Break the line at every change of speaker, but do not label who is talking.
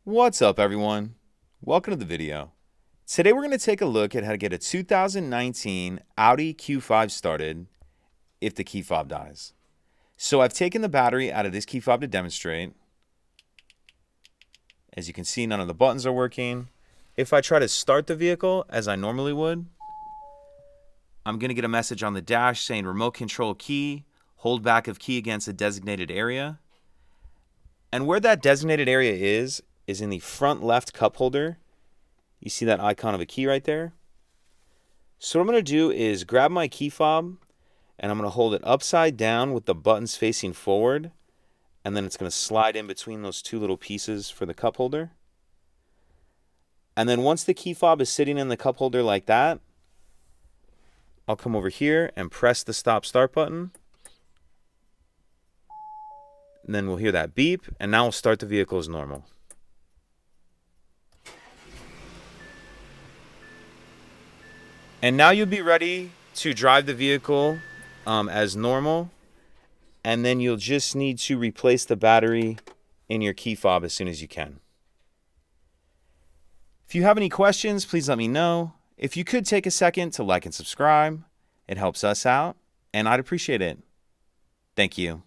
What's up, everyone? Welcome to the video. Today we're going to take a look at how to get a 2019 Audi Q5 started if the key fob dies. So I've taken the battery out of this key fob to demonstrate. As you can see, none of the buttons are working. If I try to start the vehicle as I normally would, I'm going to get a message on the dash saying remote control key, hold back of key against a designated area. And where that designated area is in the front left cup holder. You see that icon of a key right there? So what I'm going to do is grab my key fob and I'm going to hold it upside down with the buttons facing forward, and then it's going to slide in between those two little pieces for the cup holder. And then once the key fob is sitting in the cup holder like that, I'll come over here and press the stop start button. And then we'll hear that beep, and now we'll start the vehicle as normal. And now you'll be ready to drive the vehicle as normal, and then you'll just need to replace the battery in your key fob as soon as you can. If you have any questions, please let me know. If you could take a second to like and subscribe, it helps us out, and I'd appreciate it. Thank you.